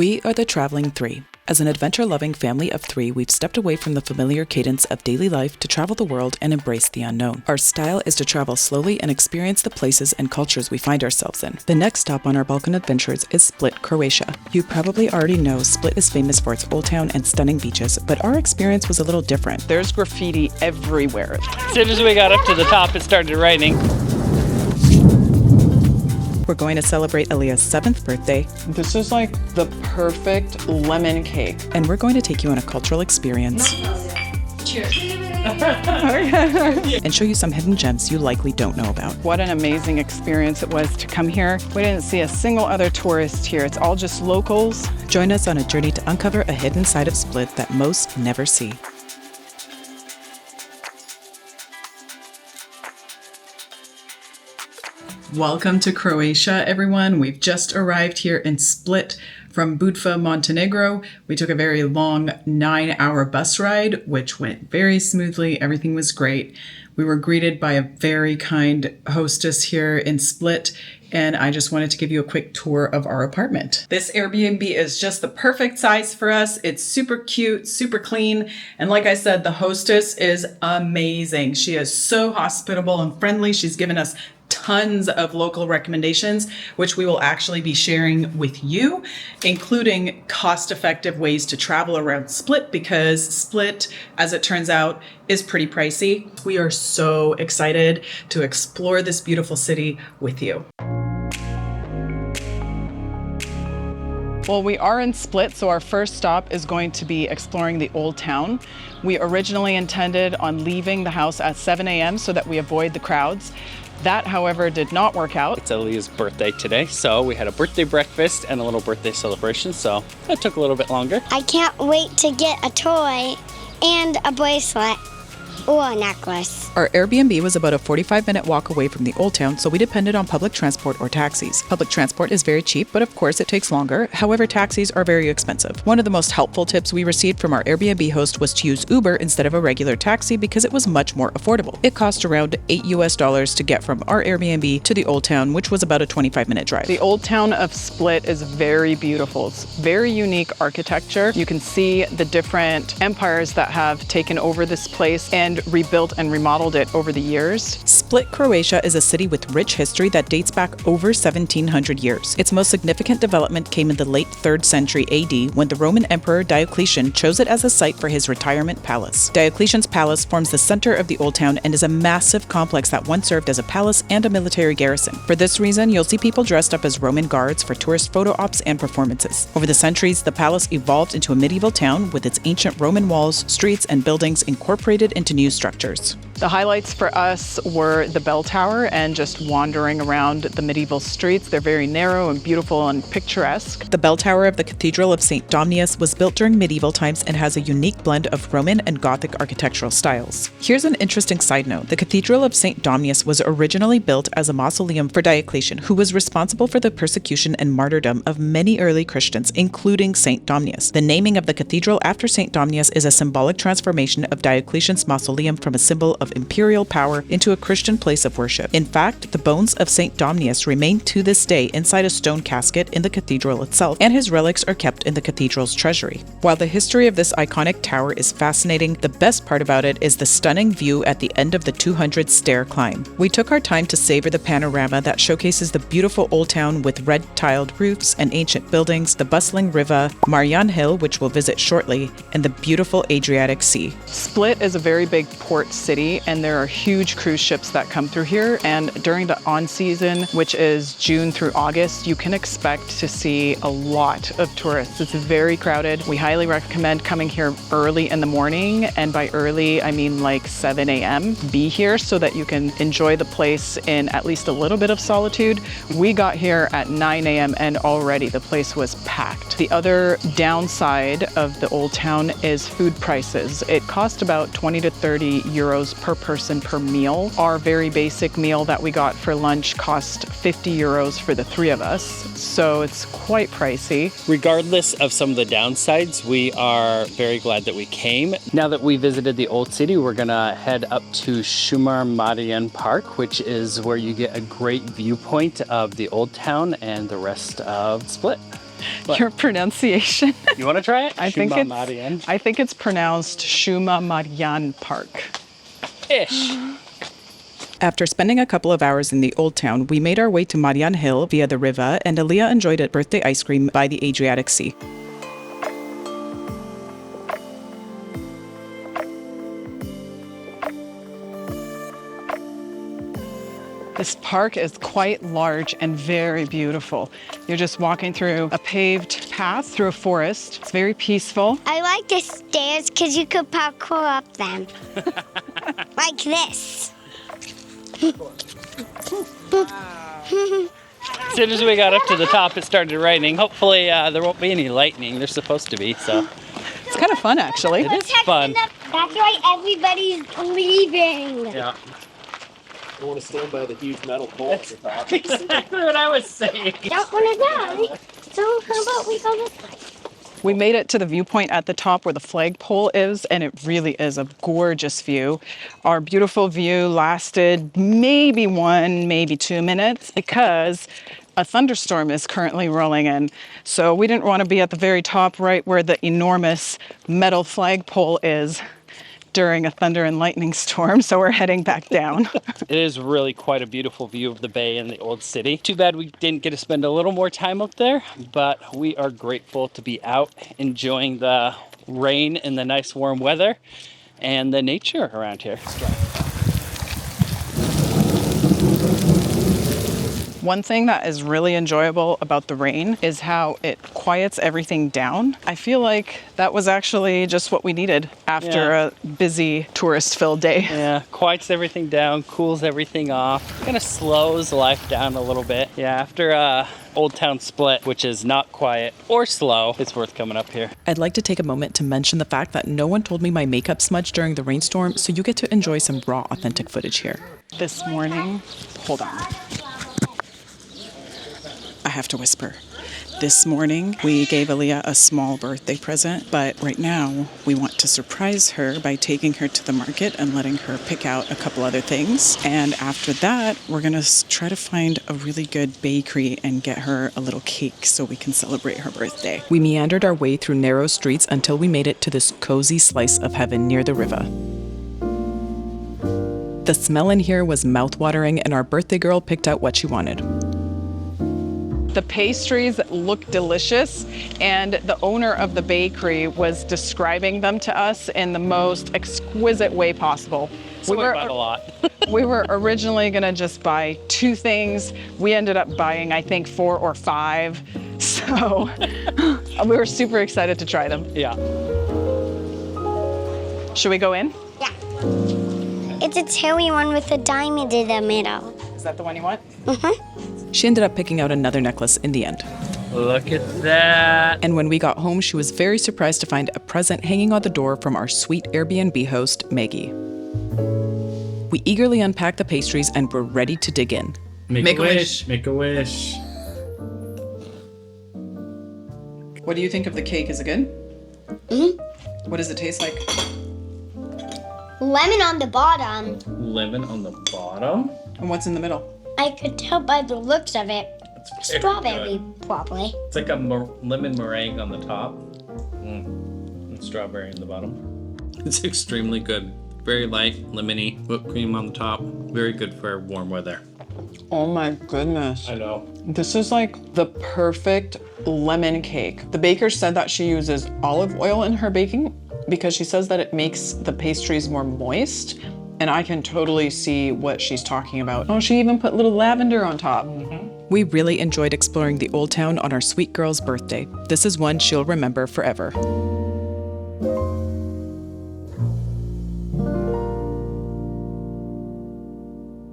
We are the Traveling Three. As an adventure-loving family of three, we've stepped away from the familiar cadence of daily life to travel the world and embrace the unknown. Our style is to travel slowly and experience the places and cultures we find ourselves in. The next stop on our Balkan adventures is Split, Croatia. You probably already know Split is famous for its old town and stunning beaches, but our experience was a little different. There's graffiti everywhere. As soon as we got up to the top, it started raining. We're going to celebrate Aliyah's 7th birthday. This is like the perfect lemon cake. And we're going to take you on a cultural experience. Cheers. And show you some hidden gems you likely don't know about. What an amazing experience it was to come here. We didn't see a single other tourist here. It's all just locals. Join us on a journey to uncover a hidden side of Split that most never see. Welcome to Croatia, everyone. We've just arrived here in Split from Budva, Montenegro. We took a very long 9-hour bus ride, which went very smoothly. Everything was great. We were greeted by a very kind hostess here in Split, and I just wanted to give you a quick tour of our apartment. This Airbnb is just the perfect size for us. It's super cute, super clean, and like I said, the hostess is amazing. She is so hospitable and friendly. She's given us tons of local recommendations, which we will actually be sharing with you, including cost-effective ways to travel around Split, because Split, as it turns out, is pretty pricey. We are so excited to explore this beautiful city with you. Well, we are in Split, so our first stop is going to be exploring the old town. We originally intended on leaving the house at 7 a.m. so that we avoid the crowds. That, however, did not work out. It's Aliyah's birthday today, so we had a birthday breakfast and a little birthday celebration, so that took a little bit longer. I can't wait to get a toy and a bracelet or a necklace. Our Airbnb was about a 45-minute walk away from the old town, so we depended on public transport or taxis. Public transport is very cheap, but of course it takes longer. However, taxis are very expensive. One of the most helpful tips we received from our Airbnb host was to use Uber instead of a regular taxi because it was much more affordable. It cost around $8 to get from our Airbnb to the old town, which was about a 25-minute drive. The old town of Split is very beautiful. It's very unique architecture. You can see the different empires that have taken over this place and rebuilt and remodeled it over the years. Split, Croatia is a city with rich history that dates back over 1700 years. Its most significant development came in the late 3rd century AD when the Roman Emperor Diocletian chose it as a site for his retirement palace. Diocletian's palace forms the center of the old town and is a massive complex that once served as a palace and a military garrison. For this reason, you'll see people dressed up as Roman guards for tourist photo ops and performances. Over the centuries, the palace evolved into a medieval town with its ancient Roman walls, streets, and buildings incorporated into new structures. The highlights for us were the bell tower and just wandering around the medieval streets. They're very narrow and beautiful and picturesque. The bell tower of the Cathedral of St. Domnius was built during medieval times and has a unique blend of Roman and Gothic architectural styles. Here's an interesting side note. The Cathedral of St. Domnius was originally built as a mausoleum for Diocletian, who was responsible for the persecution and martyrdom of many early Christians, including St. Domnius. The naming of the cathedral after St. Domnius is a symbolic transformation of Diocletian's mausoleum from a symbol of imperial power into a Christian place of worship. In fact, the bones of St. Domnius remain to this day inside a stone casket in the cathedral itself, and his relics are kept in the cathedral's treasury. While the history of this iconic tower is fascinating, the best part about it is the stunning view at the end of the 200-stair climb. We took our time to savor the panorama that showcases the beautiful old town with red tiled roofs and ancient buildings, the bustling river, Marjan Hill, which we'll visit shortly, and the beautiful Adriatic Sea. Split is a very big port city, and there are huge cruise ships that come through here, and during the on-season, which is June through August, you can expect to see a lot of tourists. It's very crowded. We highly recommend coming here early in the morning, and by early I mean like 7 a.m. Be here so that you can enjoy the place in at least a little bit of solitude. We got here at 9 a.m. and already the place was packed. The other downside of the old town is food prices. It cost about 20 to 30 euros per person per meal. Our very basic meal that we got for lunch cost 50 euros for the three of us, so it's quite pricey. Regardless of some of the downsides, we are very glad that we came. Now that we visited the old city, we're gonna head up to Suma Marjan Park, which is where you get a great viewpoint of the old town and the rest of Split. Your pronunciation. You want to try it? I think Marjan. it's pronounced Suma Marjan Park. Ish. After spending a couple of hours in the Old Town, we made our way to Marjan Hill via the river, and Aliyah enjoyed a birthday ice cream by the Adriatic Sea. This park is quite large and very beautiful. You're just walking through a paved path through a forest. It's very peaceful. I like the stairs because you could parkour up them. Like this. As soon as we got up to the top, it started raining. Hopefully there won't be any lightning. There's supposed to be, so. It's kind of fun, actually. It is fun. That's why everybody's leaving. Yeah. I want to stand by the huge metal pole at the top. Exactly what I was saying. Don't want to die. So how about we go this way? We made it to the viewpoint at the top where the flagpole is, and it really is a gorgeous view. Our beautiful view lasted maybe 1, maybe 2 minutes because a thunderstorm is currently rolling in. So we didn't want to be at the very top right where the enormous metal flagpole is during a thunder and lightning storm, so we're heading back down. It is really quite a beautiful view of the bay and the old city. Too bad we didn't get to spend a little more time up there, but we are grateful to be out enjoying the rain and the nice warm weather and the nature around here. One thing that is really enjoyable about the rain is how it quiets everything down. I feel like that was actually just what we needed after a busy tourist-filled day. Yeah, quiets everything down, cools everything off, kind of slows life down a little bit. Yeah, after Old Town Split, which is not quiet or slow, it's worth coming up here. I'd like to take a moment to mention the fact that no one told me my makeup smudged during the rainstorm, so you get to enjoy some raw, authentic footage here. This morning, hold on. I have to whisper. This morning, we gave Aliyah a small birthday present, but right now, we want to surprise her by taking her to the market and letting her pick out a couple other things. And after that, we're going to try to find a really good bakery and get her a little cake so we can celebrate her birthday. We meandered our way through narrow streets until we made it to this cozy slice of heaven near the river. The smell in here was mouthwatering, and our birthday girl picked out what she wanted. The pastries look delicious, and the owner of the bakery was describing them to us in the most exquisite way possible. We were a lot. We were originally gonna just buy 2 things. We ended up buying, I think, 4 or 5. So we were super excited to try them. Yeah. Should we go in? Yeah. It's a cherry one with a diamond in the middle. Is that the one you want? Mm-hmm. She ended up picking out another necklace in the end. Look at that. And when we got home, she was very surprised to find a present hanging on the door from our sweet Airbnb host, Maggie. We eagerly unpacked the pastries and were ready to dig in. Make a wish. Make a wish. What do you think of the cake? Is it good? Mm-hmm. What does it taste like? Lemon on the bottom. Lemon on the bottom. And what's in the middle? I could tell by the looks of it. It's very Strawberry, good. probably. It's like a lemon meringue on the top. And strawberry in the bottom. It's extremely good. Very light, lemony, whipped cream on the top. Very good for warm weather. Oh my goodness. I know. This is like the perfect lemon cake. The baker said that she uses olive oil in her baking because she says that it makes the pastries more moist. And I can totally see what she's talking about. Oh, she even put little lavender on top. We really enjoyed exploring the Old Town on our sweet girl's birthday. This is one she'll remember forever.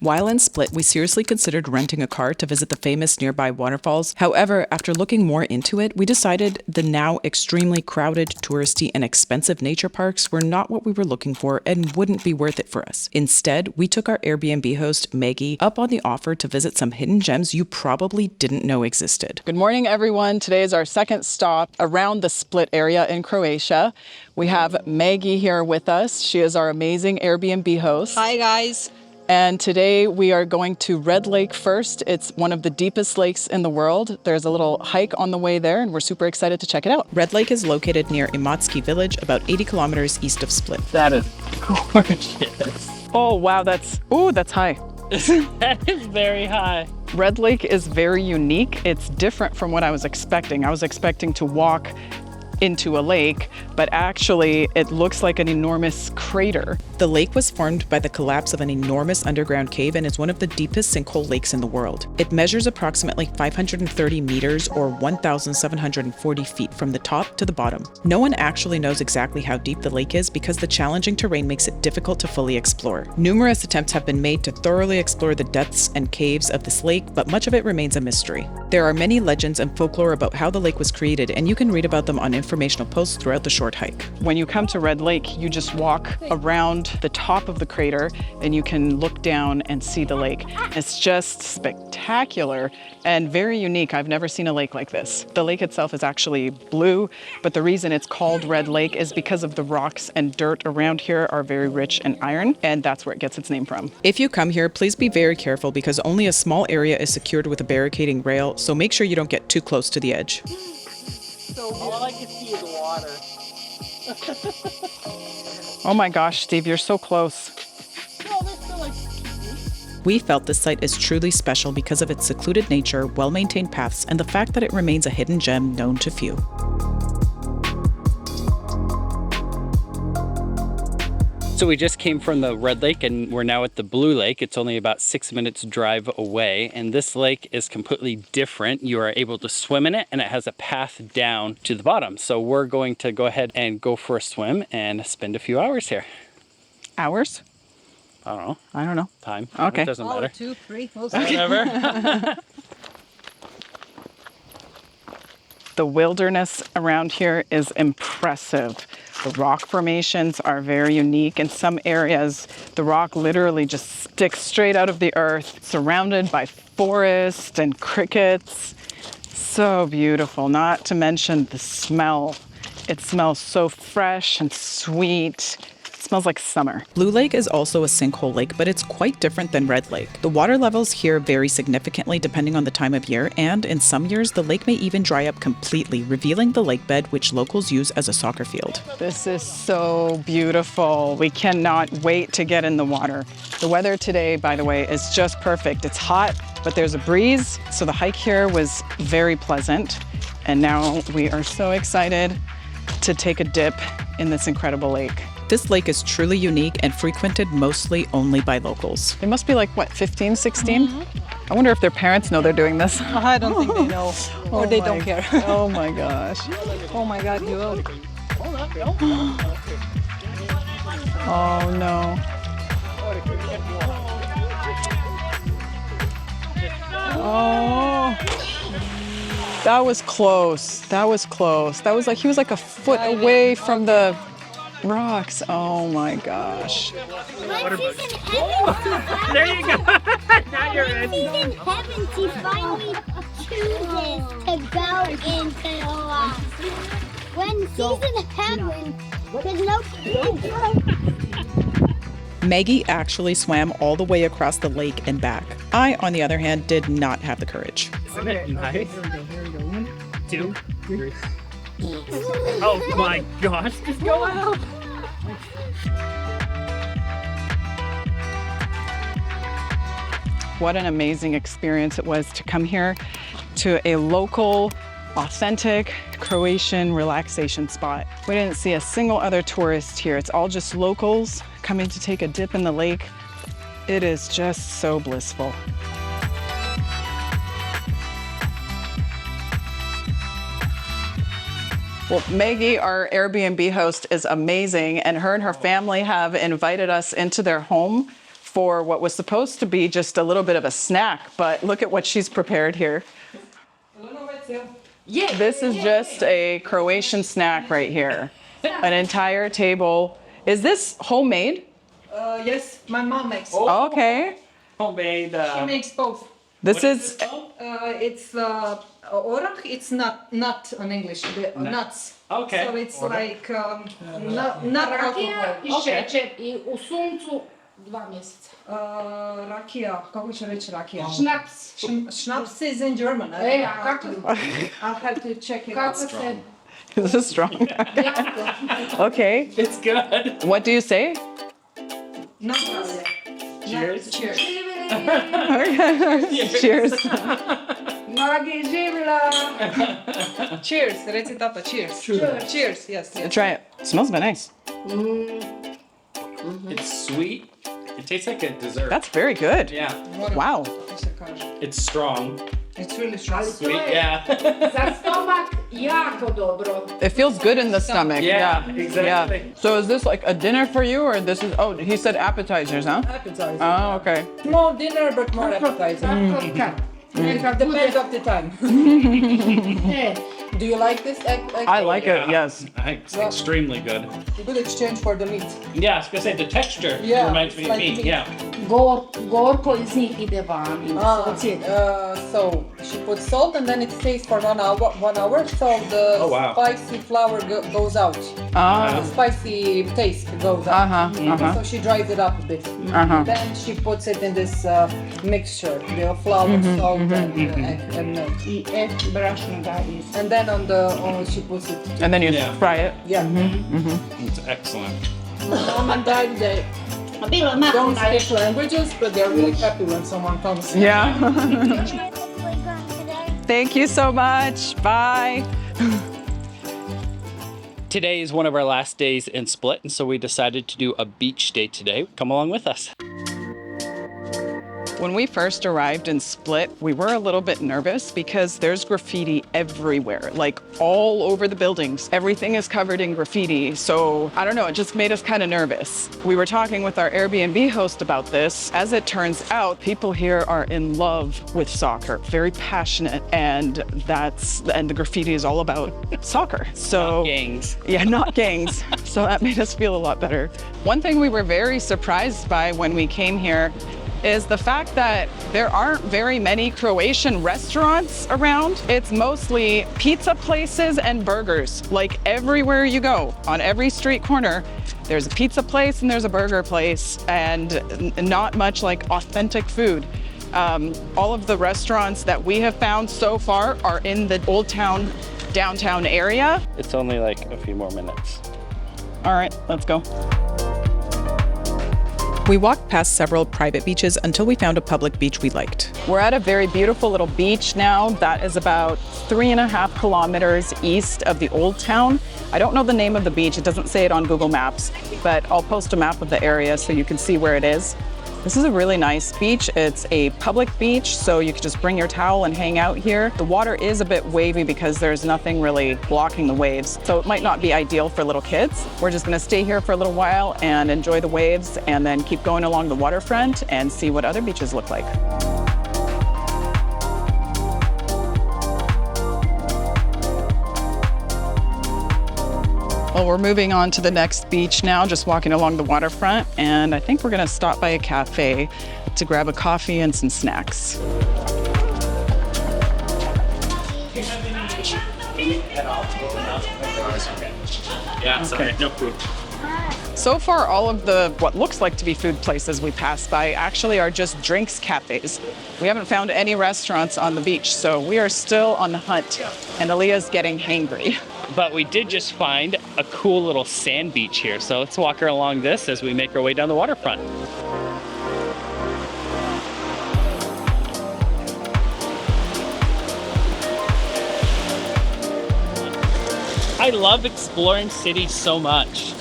While in Split, we seriously considered renting a car to visit the famous nearby waterfalls. However, after looking more into it, we decided the now extremely crowded, touristy, and expensive nature parks were not what we were looking for and wouldn't be worth it for us. Instead, we took our Airbnb host, Maggie, up on the offer to visit some hidden gems you probably didn't know existed. Good morning, everyone. Today is our second stop around the Split area in Croatia. We have Maggie here with us. She is our amazing Airbnb host. Hi, guys. And today we are going to Red Lake first. It's one of the deepest lakes in the world. There's a little hike on the way there, and we're super excited to check it out. Red Lake is located near Imotski village, about 80 kilometers east of Split. That is gorgeous. Oh, wow, that's high. That is very high. Red Lake is very unique. It's different from what I was expecting. I was expecting to walk into a lake, but actually it looks like an enormous crater. The lake was formed by the collapse of an enormous underground cave and is one of the deepest sinkhole lakes in the world. It measures approximately 530 meters or 1,740 feet from the top to the bottom. No one actually knows exactly how deep the lake is because the challenging terrain makes it difficult to fully explore. Numerous attempts have been made to thoroughly explore the depths and caves of this lake, but much of it remains a mystery. There are many legends and folklore about how the lake was created, and you can read about them on informational posts throughout the short hike. When you come to Red Lake, you just walk around the top of the crater and you can look down and see the lake. It's just spectacular and very unique. I've never seen a lake like this. The lake itself is actually blue, but the reason it's called Red Lake is because of the rocks and dirt around here are very rich in iron, and that's where it gets its name from. If you come here, please be very careful because only a small area is secured with a barricading rail, so make sure you don't get too close to the edge. All I can see is water. Oh my gosh, Steve, you're so close. We felt this site is truly special because of its secluded nature, well-maintained paths, and the fact that it remains a hidden gem known to few. So we just came from the Red Lake and we're now at the Blue Lake. It's only about 6 minutes drive away, and this lake is completely different. You are able to swim in it and it has a path down to the bottom. So we're going to go ahead and go for a swim and spend a few hours here. Hours? I I don't know. Time. Okay. It doesn't matter. 2, 3, Whatever. The wilderness around here is impressive. The rock formations are very unique. In some areas, the rock literally just sticks straight out of the earth, surrounded by forest and crickets. So beautiful, not to mention the smell. It smells so fresh and sweet. It smells like summer. Blue Lake is also a sinkhole lake, but it's quite different than Red Lake. The water levels here vary significantly depending on the time of year, and in some years, the lake may even dry up completely, revealing the lake bed, which locals use as a soccer field. This is so beautiful. We cannot wait to get in the water. The weather today, by the way, is just perfect. It's hot, but there's a breeze, so the hike here was very pleasant. And now we are so excited to take a dip in this incredible lake. This lake is truly unique and frequented mostly only by locals. They must be like, what, 15, 16? I wonder if their parents know they're doing this. I don't think they know, or they don't care. Oh my gosh. Oh my God, you are. Oh no. Oh. That was close. That was close. That was like, he was like a foot away from the rocks. Oh my gosh. When he's in There you go. Now you're in. heaven, he finally chooses to go into the rock. When he's in heaven, there's no Maggie actually swam all the way across the lake and back. I, on the other hand, did not have the courage. Isn't it nice? 1, 2, 3. Oh my gosh, just go out. What an amazing experience it was to come here to a local, authentic Croatian relaxation spot. We didn't see a single other tourist here. It's all just locals coming to take a dip in the lake. It is just so blissful. Well, Maggie, our Airbnb host, is amazing, and her family have invited us into their home for what was supposed to be just a little bit of a snack, but look at what she's prepared here. This is just a Croatian snack right here. An entire table. Is this homemade? Yes, my mom makes. Oh, okay. Homemade. She makes both. This is It's orach. It's not nut in English. The nuts. Okay. So it's like not alcohol. I šećer i u suncu 2 mjeseca. Rakija, kako će reći rakija? Šnaps. Schnapps is in German. A kako? I'll have to check it Kako out. se... This is strong. Okay. It's good. What do you say? Nazdravlje. Cheers. Cheers. Cheers. Magi živla! Cheers, reci tata, cheers. Cheers, yes, yes. Try it. It smells very nice. It's sweet. It tastes like a dessert. That's very good. Yeah. Wow. Kako se kaže? It's strong. It's really strong. Sweet, yeah. Za stomak jako dobro. It feels good in the stomach. Yeah, exactly. Yeah. So is this like a dinner for you, or this is? Oh, he said appetizers, huh? Appetizer. Oh, okay. Small dinner, but more appetizer. Kotka. Depends of the time. E, Do you like this egg? I like it. Yes. It's extremely good. Good exchange for the meat. Yeah, I was gonna say the texture Yeah, reminds me it's of like meat. meat. Yeah. gorko iz njih ide van. So she puts salt and then it stays for 1 hour, so the Oh, wow. spicy flour goes out. Ah. The spicy taste goes out. So she dries it up a bit. Then she puts it in this mixture, the flour, salt, and egg and milk. I brašno daje. And then she puts it. And then you Yeah. fry it. Yeah. It's excellent. Mom and dad, they Bilo je mako don't daje. speak languages, but they're really happy when someone comes. Yeah. At the playground today. Thank you so much. Bye. Today is one of our last days in Split, and so we decided to do a beach day today. Come along with us. When we first arrived in Split, we were a little bit nervous because there's graffiti everywhere, like all over the buildings. Everything is covered in graffiti. So I don't know, it just made us kind of nervous. We were talking with our Airbnb host about this. As it turns out, people here are in love with soccer, very passionate, and the graffiti is all about soccer. So Not gangs. Yeah, not gangs. So that made us feel a lot better. One thing we were very surprised by when we came here is the fact that there aren't very many Croatian restaurants around. It's mostly pizza places and burgers. Like everywhere you go, on every street corner, there's a pizza place and there's a burger place, and not much like authentic food. All of the restaurants that we have found so far are in the Old Town, downtown area. It's only like a few more minutes. All right, let's go. We walked past several private beaches until we found a public beach we liked. We're at a very beautiful little beach now that is about 3.5 kilometers east of the Old Town. I don't know the name of the beach, it doesn't say it on Google Maps, but I'll post a map of the area so you can see where it is. This is a really nice beach. It's a public beach, so you can just bring your towel and hang out here. The water is a bit wavy because there's nothing really blocking the waves, so it might not be ideal for little kids. We're just gonna stay here for a little while and enjoy the waves and then keep going along the waterfront and see what other beaches look like. Well, we're moving on to the next beach now, just walking along the waterfront, and I think we're gonna stop by a cafe to grab a coffee and some snacks. Yeah, sorry, no food. So far, all of the what looks like to be food places we passed by actually are just drinks cafes. We haven't found any restaurants on the beach, so we are still on the hunt, and Aliyah's getting hangry. But we did just find a cool little sand beach here, so let's walk along this as we make our way down the waterfront. I love exploring cities so much.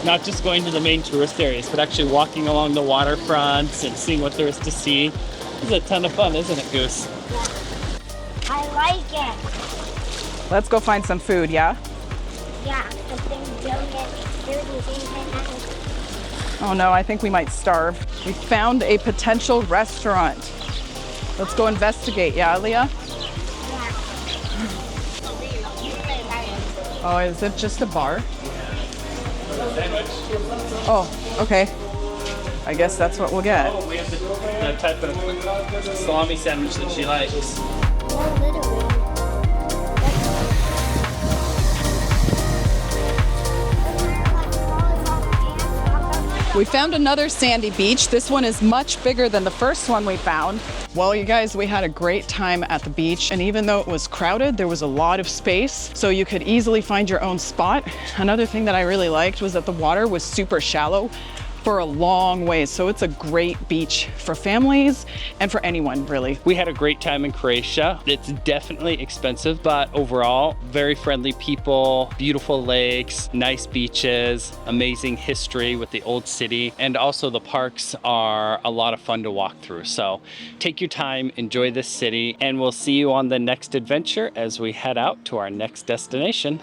Not just going to the main tourist areas, but actually walking along the waterfronts and seeing what there is to see. This is a ton of fun, isn't it, Goose? I like it. Let's go find some food, yeah? Yeah, because they don't get food and things like that. Oh no, I think we might starve. We found a potential restaurant. Let's go investigate, yeah, Aliyah? Oh, is it just a bar? Oh, okay. I guess that's what we'll get. Oh, we have the type of salami sandwich that she likes. We found another sandy beach. This one is much bigger than the first one we found. Well, you guys, we had a great time at the beach, and even though it was crowded, there was a lot of space, so you could easily find your own spot. Another thing that I really liked was that the water was super shallow for a long ways, so it's a great beach for families and for anyone, really. We had a great time in Croatia. It's definitely expensive, but overall, very friendly people, beautiful lakes, nice beaches, amazing history with the old city, and also the parks are a lot of fun to walk through. So take your time, enjoy this city, and we'll see you on the next adventure as we head out to our next destination.